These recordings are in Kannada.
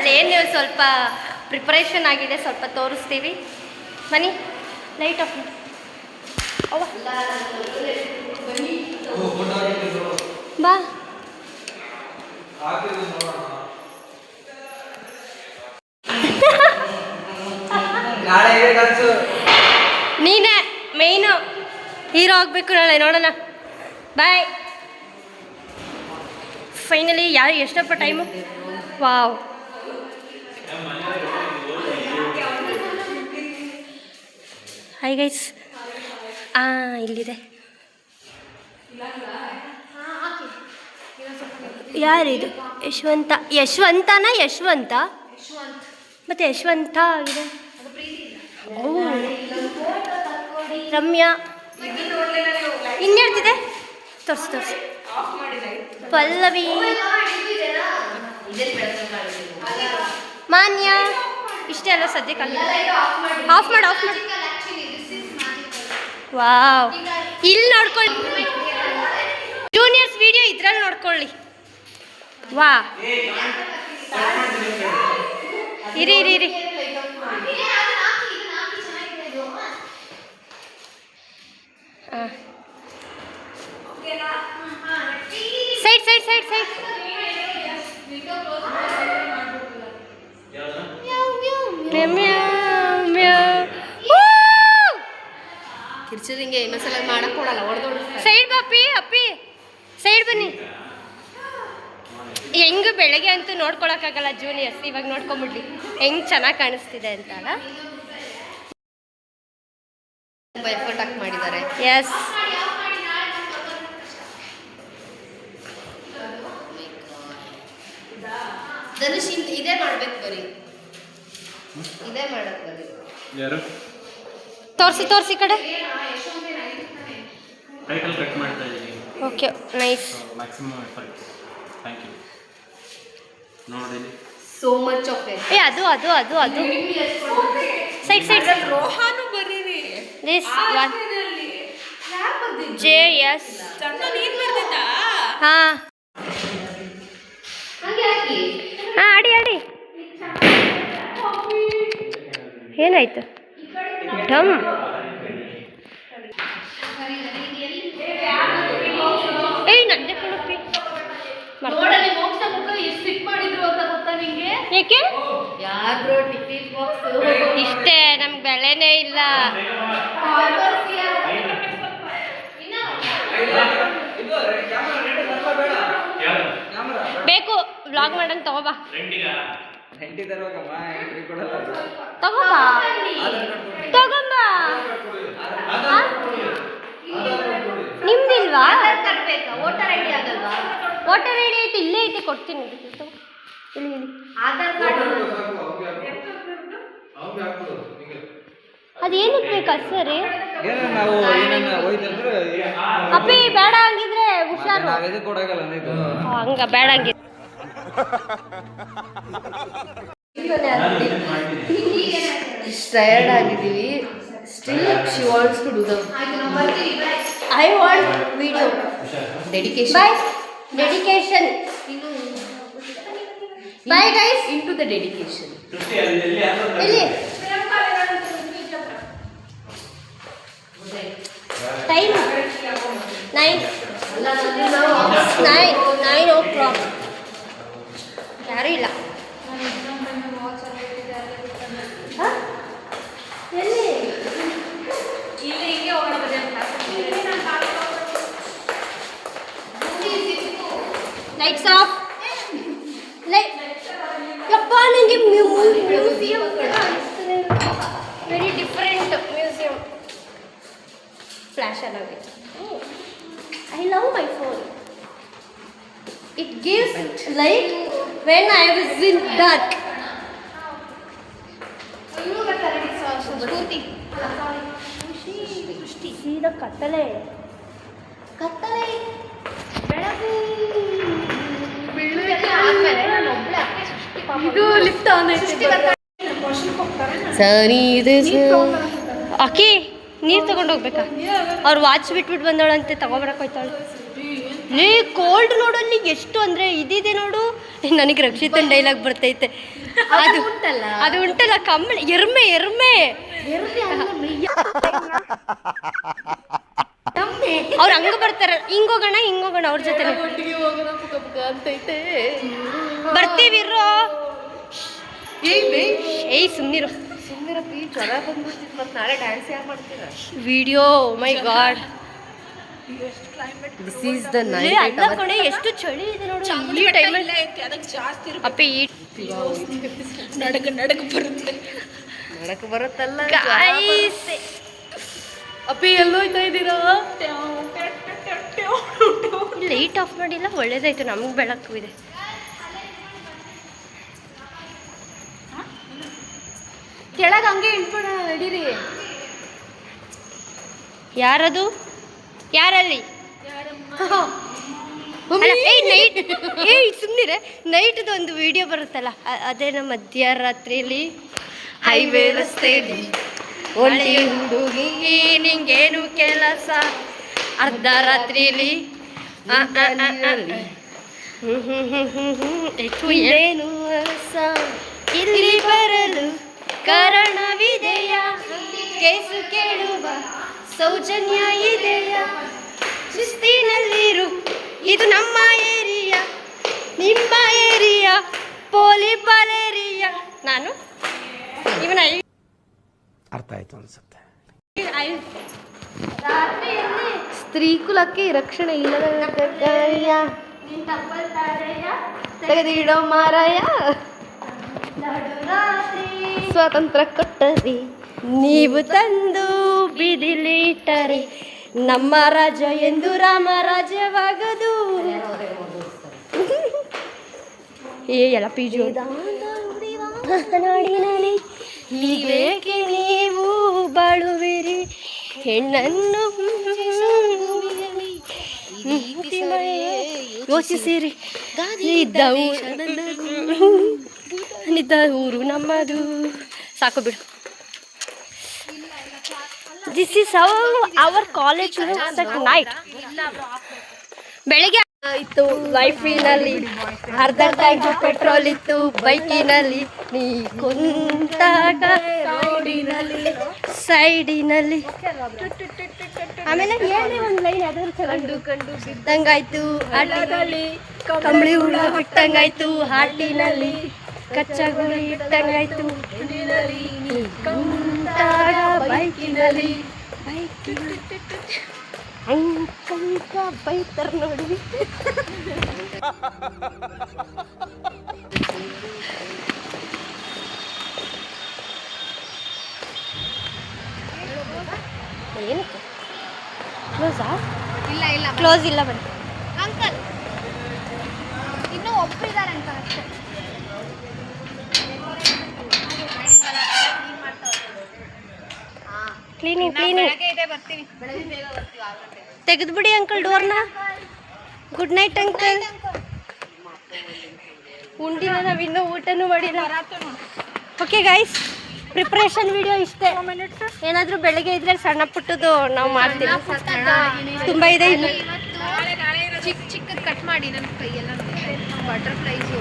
ಅದೇನು ಸ್ವಲ್ಪ ಪ್ರಿಪ್ರೇಷನ್ ಆಗಿದೆ, ಸ್ವಲ್ಪ ತೋರಿಸ್ತೀವಿ ಬನ್ನಿ. ಲೈಟ್ ಆಫ್ ಬಾ. ನೀನೇ ಮೇಯ್ನು ಹೀರೋ ಆಗಬೇಕು ನಾಳೆ, ನೋಡೋಣ. ಬಾಯ್. ಫೈನಲಿ ಯಾರು ಎಷ್ಟಪ್ಪ ಟೈಮು? ವಾವ್. Hi guys. ಇಲ್ಲಿದೆ. ಯಾರಿದು? ಯಶವಂತ. ಯಶವಂತನ? ಯಶವಂತ ಮತ್ತೆ ಯಶವಂತ ಆಗಿದೆ. ಓ ರಮ್ಯಾ. ಇನ್ನೇಳ್ತಿದೆ ತೋರಿಸಿ. ಪಲ್ಲವಿ, ಮಾನ್ಯ. ಇಷ್ಟೇ ಅಲ್ಲ ಸದ್ಯಕ್ಕೆ. ಆಫ್ ಮಾಡಿ. ವಾವ್. ಇಲ್ಲಿ ನೋಡ್ಕೊಳ್ಳಿ, ಜೂನಿಯರ್ಸ್ ವಿಡಿಯೋ ಇದ್ರಲ್ಲಿ ನೋಡ್ಕೊಳ್ಳಿ. ವಾ, ಇರಿ. ಸೈಡ್. ಕಿರ್ಚಿದಿಂಗೆ ಇನ್ನೊಂದ್ಸಲ ಮಾಡಕ್ ಕೊಡಲ್ಲ, ಸೈಡ್ ಅಪ್ಪಿ ಸೈಡ್ ಬನ್ನಿ. ಹೆಂಗೆ ಬೆಳಗ್ಗೆ ಅಂತೂ ನೋಡ್ಕೊಳಕ್ಕಾಗಲ್ಲ ಜೂನಿಯರ್ಸ್, ಇವಾಗ ನೋಡ್ಕೊಂಬಿಡ್ಲಿ ಹೆಂಗ್ ಚೆನ್ನಾಗಿ ಕಾಣಿಸ್ತಿದೆ ಅಂತ ಅಲ್ಲ. ತುಂಬಾ ಎಫರ್ಟ್ ಹಾಕಿ ಮಾಡಿದ್ದಾರೆ. ಎಸ್. ಧನುಷ್ ಇದೇ ಮಾಡ್ಬೇಕು, ಬರೀ ಇದೇ ಮಾಡಕ್ ಬರೀ. ಯಾರು ತೋರಿಸಿ ಕಡೆ. ಟೈಟಲ್ ಕಟ್ ಮಾಡ್ತಾ ಇದ್ದೀನಿ. Okay, nice. Maximum effort. Thank you. ನೋಡಿ ಸೋ ಮಚ್ ಆಫ್ ಇಟ್. ಅದು ಸೈಡ್. ರೋಹಾನು ಬರೀರಿ. This one JS. ನೀನ್ ಬರ್ದಿದ್ದಾ? ಹಾಂ ಆಡಿ. ಏನಾಯ್ತು? ಢಮ್. ನಂದೆ ಕೊಡಪ್ಪಿ. ಏಕೆ? ಇಷ್ಟೇ, ನಮ್ಗೆ ಬೆಲೆನೇ ಇಲ್ಲ. ಬೇಕು ವ್ಲಾಗ್ ಮಾಡಂಗ್ ತಗೋಬಾ. ನಿಮ್ದಿಲ್ವಾ? ವೋಟರ್ ಐಡಿ ಆಗಲ್ವಾ? ವೋಟರ್ ಐಡಿ ಐತೆ, ಇಲ್ಲೇ ಐತೆ, ಕೊಡ್ತೀನಿ. ಇಲ್ಲಿ ಆಧಾರ್ ಕಾರ್ಡ್ ಅದೇನಕ್ಕೆ ಬೇಕಾ ಸರಿ? ಅಪ್ಪಿ ಬೇಡ ಹಂಗಿದ್ರೆ ಹುಷಾರು. ಹಂಗ ಬೇಡ ಹಂಗಿದ್ರೆ ಟಯರ್ಡ್ ಆಗಿದ್ದೀವಿ. Still she wants to do the I want video dedication. Bye dedication. Bye guys, into the dedication. ಇಲ್ಲಿ ಟೈಮ್ 9 o'clock. ಯಾರೂ ಇಲ್ಲ. ಎಲ್ಲಿ ಲೈಟ್ಸ್ ಆಫ್. ಯಪ್ಪ, ನನಗೆ museum very different museum. Flash ಆಗಿದೆ. I love my phone. It gives light when I was in dark. ಸೀದಾ ಕತ್ತಲೆ ಬೆಳಕು. ಇದು ಲಿಫ್ಟ್ ಆನ್ ಐತೆ. ಅಕ್ಕಿ ನೀರು ತಗೊಂಡು ಹೋಗ್ಬೇಕಾ? ಅವ್ರು ವಾಚ್ ಬಿಟ್ಬಿಟ್ಟು ಬಂದವಳಂತೆ, ತಗೊಬರಕ್ಕೆ ಹೋಯ್ತಾಳೆ. ಲೇ ಕೋಲ್ಡ್ ನೋಡಲ್ಲಿ ಎಷ್ಟು ಅಂದರೆ ಇದಿದೆ ನೋಡು. ನನಗೆ ರಕ್ಷಿತನ್ ಡೈಲಾಗ್ ಬರ್ತೈತೆ. ಅದು ಉಂಟಲ್ಲ ಅದು ಉಂಟಲ್ಲ ಕಂಬಳಿ ಎರ್ಮೆ ಎರ್ಮೆ ಅವ್ರು ಹಂಗ ಬರ್ತಾರ. ಹಿಂಗೋಗೋಣ ಅವ್ರ ಜೊತೆ ಒಟ್ಟಿಗೆ ಹೋಗೋಣ ಪುಕ ಪುಕ ಅಂತೈತೆ. ಬರ್ತೀವಿರೋ. ಏಯ್ ಸುಮ್ಮನಿರು. ಸುಮ್ಮನಿರಪ್ಪಿ ಜ್ವರ ಬಂದ್ಬಿಡ್ತಿತ್ತು. ಮತ್ತೆ ನಾಳೆ ಡ್ಯಾನ್ಸ್ ಯಾರು ಮಾಡ್ತೀರಾ? Video my god. This is the ಅಲ್ಲ ಕಣೆ ಎಷ್ಟು ಚಳಿ ಇದೆ ನೋಡು ಈ ಟೈಮಲ್ಲಿ. ಅಪ್ಪ ಈ ನಡಕ ಬರುತ್ತಲ್ಲ. Guys, ಅಪ್ಪಿ ಎಲ್ಲೋಯ್ತಾ ಇದ್ದೀರಾ? ಲೈಟ್ ಆಫ್ ಮಾಡಿಲ್ಲ, ಒಳ್ಳೇದಾಯ್ತು, ನಮಗೆ ಬೆಳಕು ಇದೆ. ಕೆಳಗೆ ಹಂಗೆ ಇಳ್ಬಿಡ ನಡೀರಿ. ಯಾರದು? ಯಾರಲ್ಲಿ? ಏಯ್ ನೈಟ್, ಏಯ್ ಸುಮ್ಮನಿರೆ. ನೈಟ್ದು ಒಂದು ವಿಡಿಯೋ ಬರುತ್ತಲ್ಲ, ಅದೇನ ಮಧ್ಯರಾತ್ರಿಯಲ್ಲಿ ಹೈವೇ ರಸ್ತೆಯಲ್ಲಿ ಒಳ್ಳೆ ಹುಡುಗಿ ನಿಂಗೇನು ಕೆಲಸ ಅರ್ಧ ರಾತ್ರಿಯಲ್ಲಿ ಏನು ರಸ ಇಲ್ಲಿ ಬರಲು ಕಾರಣವಿದೆಯಾ? ಕೇಸು ಕೇಳುವ ಸೌಜನ್ಯ ಇದೆಯಾ? ಶಿಸ್ತಿನಲ್ಲಿರು, ಇದು ನಮ್ಮ ಏರಿಯಾ, ನಿಮ್ಮ ಏರಿಯಾ, ಪೋಲಿ ಪಾಲೇರಿಯಾ. ನಾನು ಇವನ ಅರ್ಥ ಆಯ್ತು ಅನ್ಸುತ್ತೆ. ಸ್ತ್ರೀ ಕುಲಕ್ಕೆ ರಕ್ಷಣೆ ಇಲ್ಲದ ತೆಗೆದಿಡೋ ಮಾರಾಯ. ಸ್ವಾತಂತ್ರ್ಯ ಕೊಟ್ಟರಿ ನೀವು ತಂದು ಬಿದಿಲಿಟ್ಟರೆ ನಮ್ಮ ರಾಜ್ಯ ಎಂದು ರಾಮ ರಾಜ್ಯವಾಗದು. ಏ ಎಲ್ಲ ಪಿಜು ನಾಡಿನಲ್ಲಿ ಹೀಗೇಕೆ ನೀವು ಬಾಳುವಿರಿ ಹೆಣ್ಣನ್ನು ಯೋಚಿಸಿರಿ. ನಿದ್ದ ಊರು ನಮ್ಮದು. ಸಾಕು ಬಿಡು. This is our college night. ಬೆಳಿಗ್ಗೆ ಇತ್ತು ಲೈಫಿನಲ್ಲಿ ಅರ್ಧ ಟ್ಯಾಂಕ್ ಪೆಟ್ರೋಲ್ ಇತ್ತು ಬೈಕಿನಲ್ಲಿ, ನೀ ಕುಂತಾಗ ಸೈಡಿನಲ್ಲಿ. ಆಮೇಲೆ ಹೇಳಿ ಒಂದು ಲೈನ್ ಯಾವ್ದಾದ್ರು ಕಂಡು ಕಂಡು ಬಿದ್ದಂಗಾಯ್ತು ಹಾಟಿನಲ್ಲಿ, ಕಂಬಳಿ ಹುಳ ಬಿಟ್ಟಂಗಾಯ್ತು ಹಾಟಿನಲ್ಲಿ, ಕಚ್ಚಗುಳಿ ಇಟ್ಟಂಗಾಯ್ತು ನೀ ಕುಂತಾಗ ಬೈಕಿನಲ್ಲಿ. ಅಂಕ ಬೈತಾರ ನೋಡಿ. ಏನಕ್ಕೆ ಕ್ಲೋಸಾ? ಇಲ್ಲ ಕ್ಲೋಸ್ ಇಲ್ಲ ಬನ್ನಿ. ಅಂಕಲ್ ಇನ್ನೂ ಒಬ್ಬರಿದ್ದಾರೆ ಅಂತ ಅಷ್ಟೇ. ಕ್ಲೀನಿಂಗ್ ಬರ್ತೀವಿ, ಬೆಳಗ್ಗೆ ಬೇಗ ಬರ್ತೀವಿ, 6 ಗಂಟೆಗೆ. ತೆಗೆದ್ಬಿಡಿ ಅಂಕಲ್ ಡೋರ್ನ. Good night uncle. ಉಂಡಿನ ನಾವಿನ್ನೂ ಊಟನೂ ಮಾಡಿಲ್ಲ. ಓಕೆ ಗೈಸ್, ಪ್ರಿಪ್ರೇಷನ್ ವಿಡಿಯೋ ಇಷ್ಟೇ. ಏನಾದರೂ ಬೆಳಿಗ್ಗೆ ಇದ್ರೆ ಸಣ್ಣ ಪುಟ್ಟದ್ದು ನಾವು ಮಾಡ್ತೀವಿ. ತುಂಬ ಇದೆ ಇನ್ನು. ಚಿಕ್ಕದು ಕಟ್ ಮಾಡಿ ನನ್ನ ಕೈಯೆಲ್ಲ ಬಟರ್ಫ್ಲೈಸು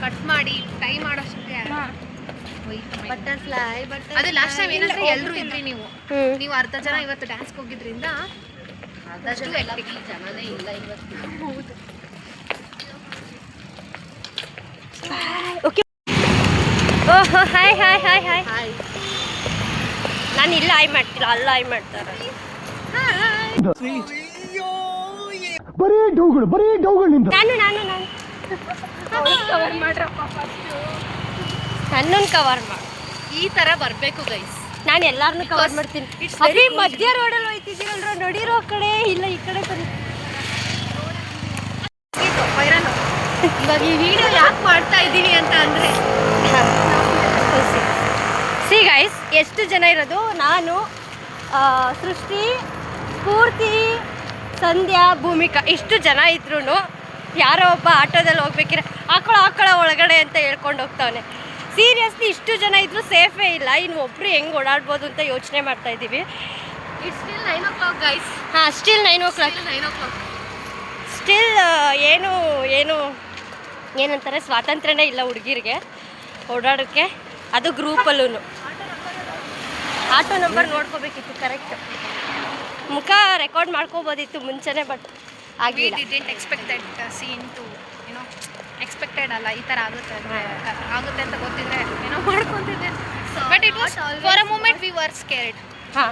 ಕಟ್ ಮಾಡಿ ಟೈ ಮಾಡೋಷ್ಟಕ್ಕೆ ಬಟರ್ಫ್ಲೈ. ಅದು ಲಾಸ್ಟ್ ಟೈಮ್ ಏನಂದ್ರೆ ಎಲ್ಲರೂ ಇದ್ರಿ ನೀವು ಅರ್ಧ ಜನ ಇವತ್ತು ಡ್ಯಾನ್ಸ್ಗೆ ಹೋಗಿದ್ರಿಂದ ಅರ್ಧ ಜನನೇ ಇಲ್ಲ ಇವತ್ತು. ಹೌದು. ಓಕೆ. ಓಹೋ hi hi hi hi hi. ನಾನು ಇಲ್ಲ ಆಯ್ ಮಾಡ್ತಿಲ್ಲ, ಅಲ್ಲ ಆಯ್ ಮಾಡ್ತಾರೆ. ಬರೀ ಡೌಗಳು ನಿಂತು. ನಾನು ಕವರ್ ಮಾಡ್ರಪ್ಪ ಫಸ್ಟ್. ನನ್ನನ್ನು ಕವರ್ ಮಾಡಿ. ಈ ಥರ ಬರಬೇಕು ಗೈಸ್. ನಾನು ಎಲ್ಲಾರನ್ನೂ ಕವರ್ ಮಾಡ್ತೀನಿ. ಅದೇ ಮಧ್ಯ ರೋಡಲ್ಲಿ ಹೋಯ್ತಿದ್ದೀರಲ್ರ, ನೋಡಿರೋ ಕಡೆ ಇಲ್ಲ ಈ ಕಡೆ ಬನ್ನಿ. ವೈರಲ್ ಇವಾಗ ಈ ವಿಡಿಯೋ ಯಾಕೆ ಮಾಡ್ತಾ ಇದ್ದೀನಿ ಅಂತ ಅಂದರೆ, ಸಿ ಗೈಸ್, ಎಷ್ಟು ಜನ ಇರೋದು? ನಾನು, ಸೃಷ್ಟಿ, ಸ್ಫೂರ್ತಿ, ಸಂಧ್ಯಾ, ಭೂಮಿಕಾ, ಇಷ್ಟು ಜನ ಇದ್ರೂ ಯಾರೋ ಒಬ್ಬ ಆಟೋದಲ್ಲಿ ಹೋಗ್ಬೇಕಿರ ಆಕಳ ಒಳಗಡೆ ಅಂತ ಹೇಳ್ಕೊಂಡು ಹೋಗ್ತಾವನೆ. ಸೀರಿಯಸ್ಲಿ ಇಷ್ಟು ಜನ ಇದ್ರೂ ಸೇಫೇ ಇಲ್ಲ. ಇನ್ನು ಒಬ್ಬರು ಹೆಂಗೆ ಓಡಾಡ್ಬೋದು ಅಂತ ಯೋಚನೆ ಮಾಡ್ತಾ ಇದ್ದೀವಿ. It's still 9 o'clock guys. ಹಾಂ, ಸ್ಟಿಲ್ 9 o'clock. ಸ್ಟಿಲ್ ಏನಂತಾರೆ, ಸ್ವಾತಂತ್ರ್ಯನೇ ಇಲ್ಲ ಹುಡುಗಿರಿಗೆ ಓಡಾಡೋಕ್ಕೆ, ಅದು ಗ್ರೂಪಲ್ಲೂ. ಆಟೋ ನಂಬರ್ ನೋಡ್ಕೋಬೇಕಿತ್ತು ಕರೆಕ್ಟ್. ಮುಖ ರೆಕಾರ್ಡ್ ಮಾಡ್ಕೋಬೋದಿತ್ತು ಮುಂಚೆನೇ, ಬಟ್ ಆಗಿಲ್ಲ. We didn't expect that scene to, expected ಅಲ್ಲ ಈ ಥರ ಆಗುತ್ತೆ ಅಂತ ಗೊತ್ತಿದ್ರೆ ಏನೋ ಮಾಡ್ಕೊತಿದ್ದೆ. But it was for a moment we were scared. ಹಾಂ,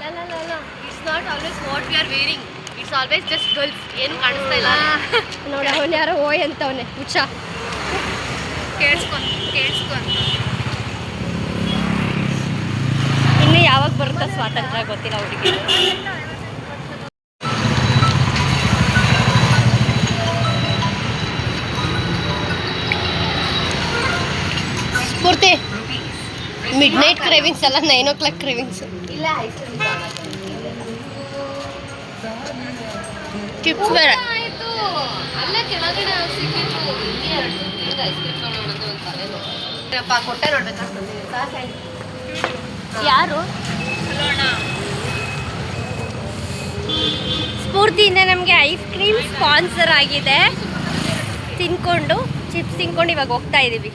it's not always what we are wearing, it's always just girls. ಏನು ಕಾಣಿಸ್ತಾ ಇಲ್ಲ ನೋಡಿ, ಅವನು ಯಾರೋ ಓಯ್ ಅಂತವನೆ ಹುಚ್ಚ. ಕೇಳಿಸ್ಕೊಂಡು ಇನ್ನು ಯಾವಾಗ ಬರುತ್ತಾ ಸ್ವಾತಂತ್ರ್ಯ ಗೊತ್ತಿಲ್ಲ ಹುಡುಗಿ. ಪೂರ್ತಿ ಮಿಡ್ ನೈಟ್ ಕ್ರೇವಿಂಗ್ಸ್ ಅಲ್ಲ, 9 o'clock ಕ್ರೇವಿಂಗ್ಸ್. ಇಲ್ಲ ಐಸ್ ಕ್ರೀಮ್ ಚಿಪ್ಸ್ ಬೇರೆ. ಆಯಿತು, ಅಲ್ಲೇ ಕೆಳಗಡೆ ಸಿಕ್ಕಿತ್ತು. ಇಲ್ಲಿ 2 ತಿಂಗಳು ಐಸ್ ಕ್ರೀಮ್ ತೊಗೊಳ್ಳೋಣ ಅಂತ ಒಂದು ತಲೆನೋವು. ಕೊಟ್ಟೆ ನೋಡ್ಬೇಕಾ ಯಾರು ಸ್ಫೂರ್ತಿಯಿಂದ ನಮಗೆ ಐಸ್ ಕ್ರೀಮ್ ಸ್ಪಾನ್ಸರ್ ಆಗಿದೆ. ತಿನ್ಕೊಂಡು ಚಿಪ್ಸ್ ತಿನ್ಕೊಂಡು ಇವಾಗ ಹೋಗ್ತಾ ಇದ್ದೀವಿ.